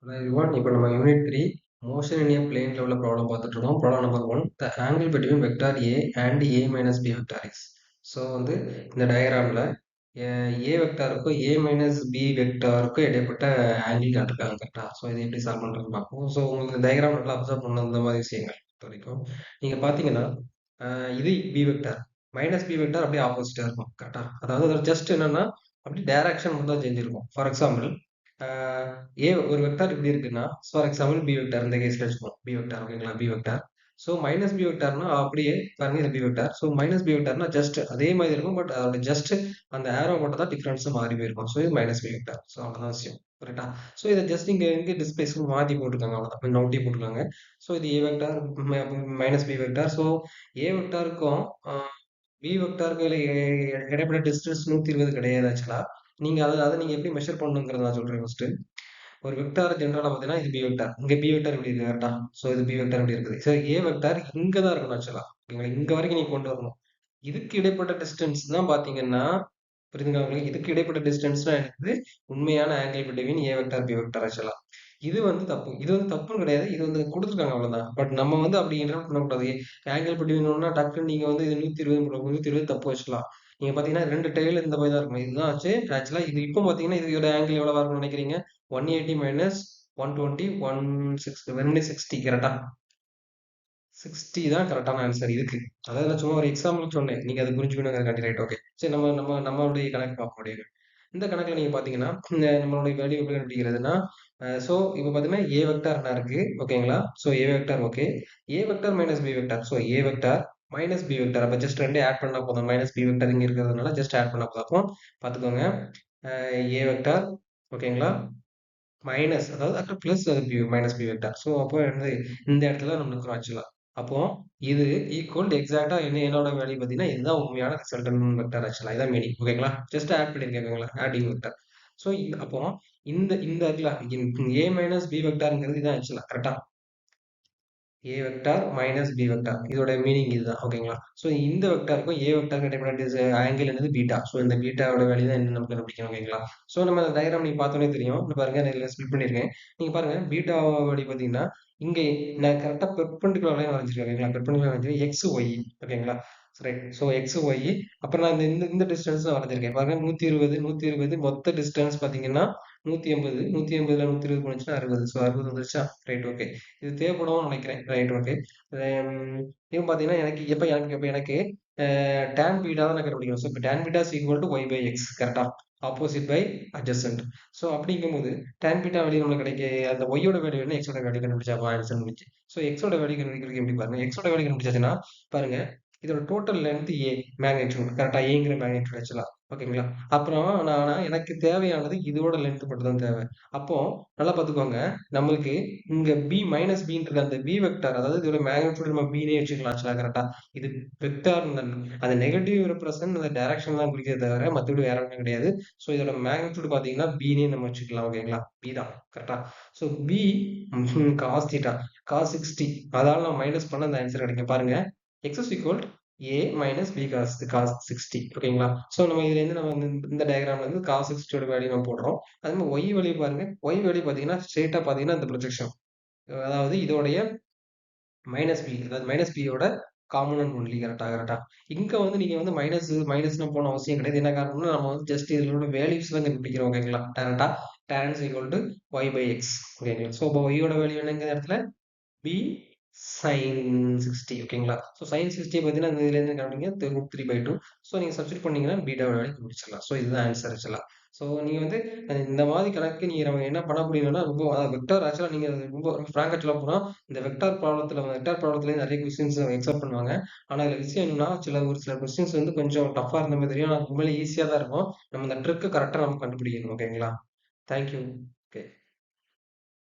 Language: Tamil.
Hello everyone, இப்போ நம்ம unit 3 motion in a plane level problem பார்த்துட்டு இருக்கோம். Problem number 1, the angle between vector A and A minus B vector is. So வந்து இந்த டயக்ராமில் A வெக்டாருக்கும் A minus B வெக்டாருக்கும் இடைப்பட்ட ஆங்கிள் காட்டிருக்காங்க கரெக்டா. ஸோ இதை எப்படி சால்வ் பண்ணுறதுன்னு பார்ப்போம். ஸோ உங்களுக்கு டயக்ராம் நல்லா அப்சர்வ் பண்ண இந்த மாதிரி விஷயங்கள் இது வரைக்கும் நீங்கள் பார்த்தீங்கன்னா இது B vector minus B vector அப்படியே ஆப்போசிட்டாக இருக்கும் கரெக்டா. அதாவது அதில் ஜஸ்ட் என்னன்னா அப்படி டைரக்ஷன் மட்டும் தான் சேஞ்ச் இருக்கும். ஃபார் எக்ஸாம்பிள் ஏ ஒரு வெக்டார் இப்படி இருக்குன்னா ஃபார் எக்ஸாம்பிள் பி வெக்டார் இந்த கேஸ்ல வச்சுப்போம். பி வெக்டார் ஓகேங்களா, B vector. So minus B வெக்டார்னா அப்படியே பாருங்க இது B vector. So minus B வெக்டார்னா ஜஸ்ட் அதே மாதிரி இருக்கும், பட் அதோட ஜஸ்ட் அந்த ஏரோ மட்டும் தான் டிஃபரன்ஸ் மாறி போயிருக்கும். ஸோ இது மைனஸ் பி வெக்டார். ஸோ அவ்வளோதான் விஷயம் கரெக்டா. ஸோ இதை ஜஸ்ட் இங்கே டிஸ்பிளேஸ் மாற்றி போட்டிருக்காங்க, அவ்வளோதான் நோட்டி போட்டிருக்காங்க. ஸோ இது A vector minus B vector. So A வெக்டாருக்கும் பி வெக்டாருக்கு இடைப்பட்ட டிஸ்டன்ஸ் 120 கிடையாது ஆக்சுவலா. நீங்க அதை நீங்க எப்படி மெஷர் பண்ணணுங்கிறத நான் சொல்றேன் ஃபர்ஸ்ட். ஒரு வெக்டார் ஜென்ரலா பார்த்தீங்கன்னா இது பி வெக்டார். இங்க பி வெக்டார் இப்படி இருக்கு கரெக்டா. ஸோ இது பி வெக்டார் இப்படி இருக்குது. சரி, ஏ வெக்டார் இங்க தான் இருக்கணும் ஆக்சுவலா. ஓகேங்களா, இங்க வரைக்கும் நீங்க கொண்டு வரணும். இதுக்கு இடைப்பட்ட டிஸ்டன்ஸ் தான் பாத்தீங்கன்னா புரியுதுங்களா உங்களுக்கு. இதுக்கு இடைப்பட்ட டிஸ்டன்ஸ் தான் எனக்கு உண்மையான ஆங்கிள் பிட்வீன் ஏ வெக்டார் பி வெக்டார் ஆக்சுவலா. இது வந்து தப்பு. இது வந்து தப்புன்னு கிடையாது. இது வந்து குடுத்துருக்காங்க அவ்வளவுதான். பட் நம்ம வந்து அப்படி இன்டர்பிரட் பண்ணக்கூடாது. ஆங்கிள் பிட்வீன்னா டக்குன்னு நீங்க வந்து இது 120 தப்பு வச்சுக்கலாம். நீங்க பாத்தீங்கன்னா 2 டெய்ல் இந்த மாதிரி தான் இருக்கும். இதுதான் ஆச்சு ஆக்சுவலா. இது இப்போ பாத்தீங்கன்னா இதோட ஆங்கிள் எவ்வளவா இருக்கும்னு நினைக்கிறீங்க? 180 மைனஸ் 120 160 வெறுமனே 60 கரெக்டா. 60 தான் கரெக்டான ஆன்சர் இதுக்கு. அதாவது நான் சும்மா ஒரு எக்ஸாம்பிளுக்கு சொன்னேன். நீங்க அதை புரிஞ்சுக்கணுங்கிறதுக்காண்டி ரைட் ஓகே. சரி, நம்ம நம்ம நம்மளுடைய கணக்கு பார்க்க முடியும். இந்த கணக்குல நீங்க பாத்தீங்கன்னா இந்த நம்மளுடைய வேல்யூ எப்படி கண்டுபிடிக்கிறதுனா, ஸோ இப்போ பாத்தீங்கன்னா ஏ வெக்டார் என்ன இருக்கு ஓகேங்களா. So A vector okay. A vector minus B vector. So A vector minus B vector. அப்ப ஜஸ்ட் ரெண்டே ஆட் பண்ணா போதும். மைனஸ் பி வெக்டார் இங்க இருக்கிறதுனால ஜஸ்ட் ஆட் பண்ணா போதும். அப்போ பாத்துக்கோங்க, ஏ வெக்டார் ஓகேங்களா மைனஸ் அதாவது அப்புறம் plus minus B vector. So அப்போ வந்து இந்த இடத்துல நம்மளுக்கு ஆக்சுவலா அப்போ இது ஈக்குவல் எக்ஸாக்டா என்னோட வேல்யூ பார்த்தீங்கன்னா இதுதான் உண்மையான ரிசல்டன் வெக்டார் ஆக்சுவலா. இதான் மீனிங் ஓகேங்களா. ஜஸ்ட் ஆட் பண்ணிருக்கேன் ஓகேங்களா, ஆடிங் வெக்டார். ஸோ அப்போ இந்த ஏ மைனஸ் பி வெக்டார்ங்கிறது இதான் ஆக்சுவலா கரெக்டா. ஏ வெக்டார் மைனஸ் பி வெக்டார் இதோட மீனிங் இதுதான் ஓகேங்களா. ஸோ இந்த வெக்டாருக்கும் ஏ வெக்டார் இடைப்பட்ட ஆங்கிள் என்னது பீட்டா. ஸோ இந்த பீட்டாவோட வேல்யூ தான் என்ன நமக்கு கண்டுபிடிக்கணும் ஓகேங்களா. ஸோ நம்ம அந்த டயக்ராம் நீங்க பார்த்தோன்னே தெரியும். இந்த பாருங்க நான் இதில் ஸ்பிளிட் பண்ணியிருக்கேன். நீங்க பாருங்க பீட்டா வேல்யூ பார்த்தீங்கன்னா இங்கே நான் கரெக்டாக பெர்பெண்டிகுலர் லைன் வரைஞ்சிருக்கேன் ஓகேங்களா. பெர்பெண்டிகுலர் வரைஞ்சி எக்ஸ் ஒய் ஓகேங்களா. ரைட். ஸோ எக்ஸ் ஒய் அப்புறம் நான் இந்த இந்த டிஸ்டன்ஸ் தான் வரைஞ்சிருக்கேன் பாருங்க. 120 மொத்த டிஸ்டன்ஸ் பார்த்தீங்கன்னா 180 180ல 120 போனுச்சுன்னா 60. ஸோ 60 வந்துருச்சா. Right okay. இது தேவைப்படும்னு நினைக்கிறேன். Right okay. இப்போ பார்த்தீங்கன்னா எனக்கு இப்போ எனக்கு tan பீட்டா தான் நான் கண்டுபிடிக்கணும். ஸோ இப்போ tan beta is equal to Y by X கரெக்டா. Opposite by adjacent. ஸோ அப்படிங்கும்போது tan பீட்டா வேல்யூ நம்மளுக்கு கிடைக்க அந்த ஒய்யோட வேல்யூ என்ன எக்ஸோட வேல்யூ கண்டுபிடிச்சா ஆன்சர் முடிச்சு. ஸோ எக்ஸோட வேல்யூ கண்டுபிடிக்கிறது எப்படி பாருங்க. எக்ஸோட வேல்யூ கண்டுபிடிச்சாச்சுன்னா பாருங்க இதோட டோட்டல் லென்த் ஏ மேக்னிடியூட் கரெக்டா. ஏங்கிற மேக்னிடியூட் ஆக்சுவலா ஓகேங்களா. அப்புறம் நான் எனக்கு தேவையானது இதோட லென்த் மட்டும் தான் தேவை. அப்போ நல்லா பார்த்துக்கோங்க, நம்மளுக்கு இங்க பி மைனஸ் பின்ற அந்த பி வெக்டார் அதாவது இதோட மேக்னிடியூட் நம்ம பினே வச்சுக்கலாம் ஆக்சுவலா கரெக்டா. இது வெக்டார் அந்த நெகட்டிவ் ரெப்ரசன்ட் அந்த டைரக்ஷன் தான் குறிக்கிறத தவிர மற்றபடி வேற ஒன்றும் கிடையாது. ஸோ இதோட மேக்னிடியூட் பார்த்தீங்கன்னா பினே நம்ம வச்சுக்கலாம் ஓகேங்களா. பி தான் கரெக்டா. So B cos theta cos 60 அதால நம்ம மைனஸ் பண்ண அந்த ஆன்சர் கிடைக்கும் பாருங்க. X is equal A minus B cos 60 ஓகேங்களா. ஸோ நம்ம இதுல இருந்து நம்ம இந்த டயக்ராம்ல இருந்து காஸ் 60 வேல்யூ நம்ம போடுறோம். அதே மாதிரி ஒய் வேல்யூ பாருங்க. ஒய் வேல்யூ பார்த்தீங்கன்னா ஸ்ட்ரெயிட்டா பார்த்தீங்கன்னா இந்த ப்ரொஜெக்ஷன் அதாவது இதோடைய மைனஸ் பி அதாவது மைனஸ் பியோட காம்பனன்ட் ஒன்லி கரெக்டா கரெக்டா. இங்க வந்து நீங்க வந்து மைனஸ்னு போன அவசியம் கிடையாது. என்ன காரணம்னா நம்ம வந்து ஜஸ்ட் இதோட வேல்யூஸ் தான் கண்டுபிடிக்கிறோம் ஓகேங்களா. டேரக்டா tan is equal to y by x ஓகேங்களா. ஸோ இப்போ y யோட வேல்யூ என்னங்க இடத்துல பி சைன் 60 ஓகேங்களா. ஸோ சைன் 60 பார்த்தீங்கன்னா இந்த இதுலேருந்து கண்டுபிடிங்க √3/2. ஸோ நீங்கள் சப்ஸ்டிட் பண்ணீங்கன்னா பீட்டாவோட வேல்யூ கண்டுபிடிச்சிடலாம். ஸோ இதுதான் ஆன்சர் ஆக்சுவலாக. ஸோ நீங்கள் வந்து இந்த மாதிரி கணக்கு நீங்கள் நம்ம என்ன பண்ண முடியும்னா ரொம்ப வெக்டார் ஆக்சுவலாக நீங்கள் ரொம்ப ஃப்ராங்காக சொல்ல போனால் இந்த வெக்டார் ப்ராப்ளத்துல நிறைய கொஸ்டின்ஸ் எக்ஸப்ட் பண்ணுவாங்க. ஆனால் இதில் விஷயம் என்னன்னா ஒரு சில கொஸ்டின்ஸ் வந்து கொஞ்சம் டஃப்பாக இருந்த மாதிரி தெரியும். ஆனால் உண்மையிலே ஈஸியாக தான் இருக்கும். நம்ம இந்த ட்ரிக்கு கரெக்டாக நம்ம கண்டுபிடிக்கணும் ஓகேங்களா. தேங்க்யூ. ஓகே.